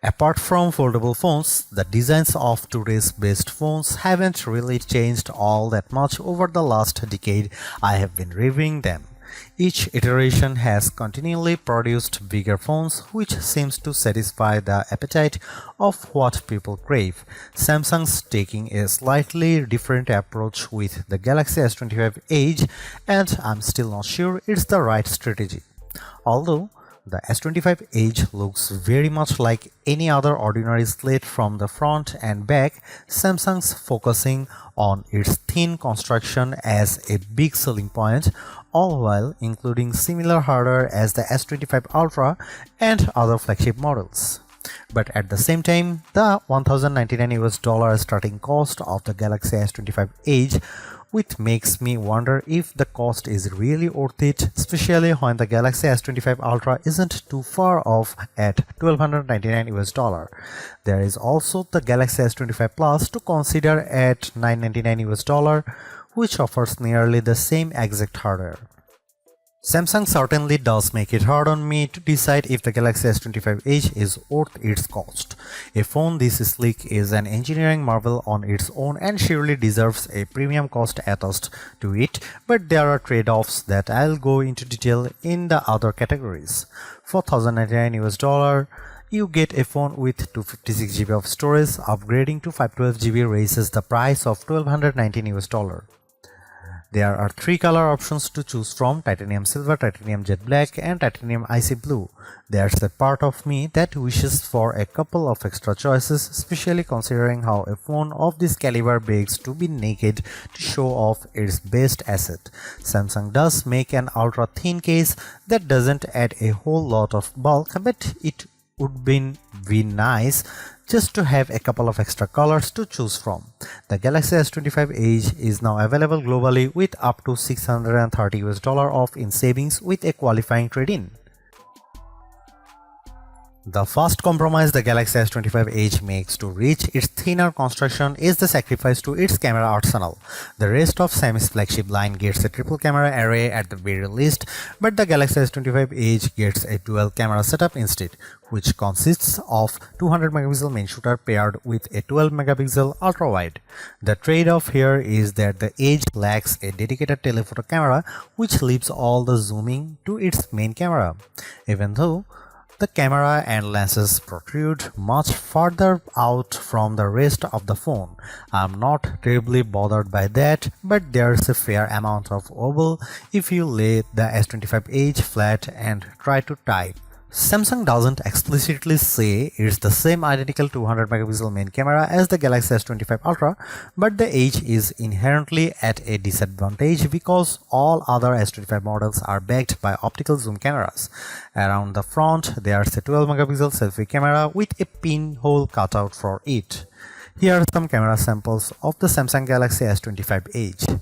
Apart from foldable phones, the designs of today's best phones haven't really changed all that much over the last decade I have been reviewing them. Each iteration has continually produced bigger phones, which seems to satisfy the appetite of what people crave. Samsung's taking a slightly different approach with the Galaxy S25 Edge, and I'm still not sure it's the right strategy. Although the S25 Edge looks very much like any other ordinary slate from the front and back, Samsung's focusing on its thin construction as a big selling point, all while including similar hardware as the S25 Ultra and other flagship models. But at the same time, the $1,099 starting cost of the Galaxy S25 Edge, which makes me wonder if the cost is really worth it, especially when the Galaxy S25 Ultra isn't too far off at $1,299. There is also the Galaxy S25 Plus to consider at $999, which offers nearly the same exact hardware. Samsung certainly does make it hard on me to decide if the Galaxy S25 Edge is worth its cost. A phone this sleek is an engineering marvel on its own and surely deserves a premium cost attached to it, but there are trade-offs that I'll go into detail in the other categories. For $1,099, you get a phone with 256GB of storage. Upgrading to 512GB raises the price of $1,219. There are three color options to choose from: titanium silver, titanium jet black, and titanium icy blue. There's a part of me that wishes for a couple of extra choices, especially considering how a phone of this caliber begs to be naked to show off its best asset. Samsung does make an ultra thin case that doesn't add a whole lot of bulk, but it would be nice just to have a couple of extra colors to choose from. The Galaxy S25 Edge is now available globally with up to $630 off in savings with a qualifying trade-in. The first compromise the Galaxy S25 Edge makes to reach its thinner construction is the sacrifice to its camera arsenal. The rest of Xiaomi's flagship line gets a triple camera array at the very least, but the Galaxy S25 Edge gets a dual camera setup instead, which consists of 200MP main shooter paired with a 12MP ultra-wide. The trade-off here is that the Edge lacks a dedicated telephoto camera, which leaves all the zooming to its main camera. Even though the camera and lenses protrude much further out from the rest of the phone, I'm not terribly bothered by that, but there's a fair amount of wobble if you lay the S25 Edge flat and try to type. Samsung doesn't explicitly say it's the same identical 200MP main camera as the Galaxy S25 Ultra, but the Edge is inherently at a disadvantage because all other S25 models are backed by optical zoom cameras. Around the front, there's a 12MP selfie camera with a pinhole cutout for it. Here are some camera samples of the Samsung Galaxy S25 Edge.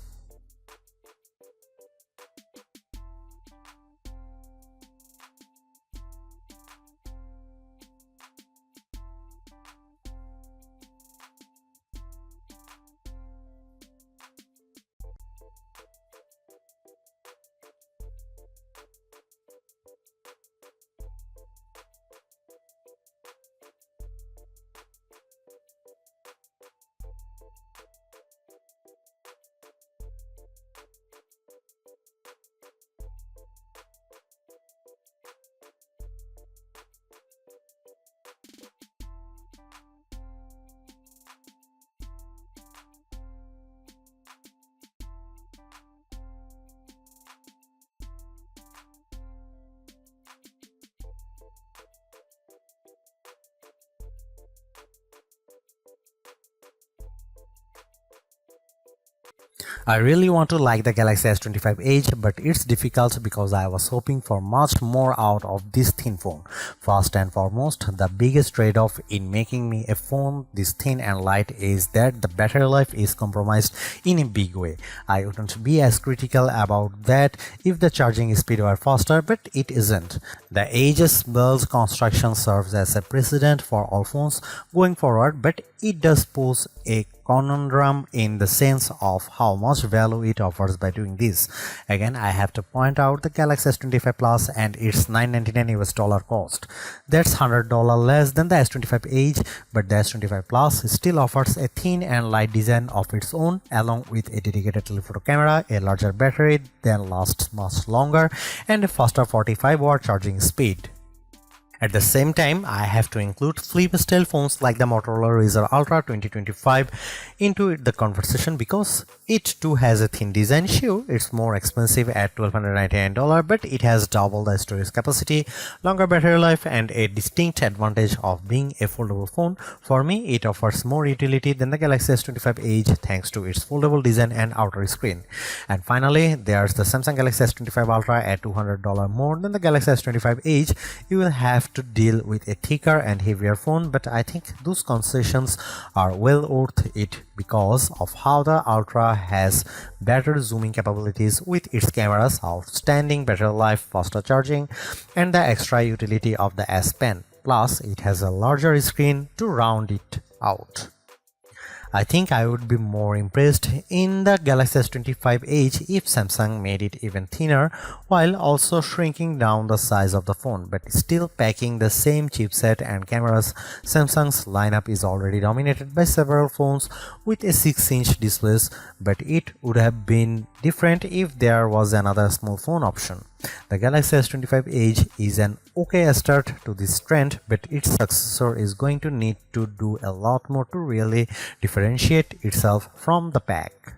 I really want to like the Galaxy S25 Edge, but it's difficult because I was hoping for much more out of this thin phone. First and foremost, the biggest trade-off in making me a phone this thin and light is that the battery life is compromised in a big way. I wouldn't be as critical about that if the charging speed were faster, but it isn't. The Edge's build construction serves as a precedent for all phones going forward, but it does pose a conundrum in the sense of how much value it offers by doing this. Again, I have to point out the Galaxy S25 Plus and its $999 cost. cost. That's $100 less than the S25 Edge, but the S25 Plus still offers a thin and light design of its own, along with a dedicated telephoto camera, a larger battery that lasts much longer, and a faster 45-watt charging speed. At the same time, I have to include flip-style phones like the Motorola Razr Ultra 2025 into the conversation because it too has a thin design. Sure, it's more expensive at $1,299, but it has double the storage capacity, longer battery life, and a distinct advantage of being a foldable phone. For me, it offers more utility than the Galaxy S25 Edge thanks to its foldable design and outer screen. And finally, there's the Samsung Galaxy S25 Ultra at $200 more than the Galaxy S25 Edge. You will have to deal with a thicker and heavier phone, but I think those concessions are well worth it because of how the Ultra has better zooming capabilities with its camera's outstanding battery life, faster charging, and the extra utility of the S Pen. Plus, it has a larger screen to round it out. I think I would be more impressed in the Galaxy S25 Edge if Samsung made it even thinner while also shrinking down the size of the phone, but still packing the same chipset and cameras. Samsung's lineup is already dominated by several phones with a 6-inch displays, but it would have been different if there was another small phone option. The Galaxy S25 Edge is an okay start to this trend, but its successor is going to need to do a lot more to really differentiate itself from the pack.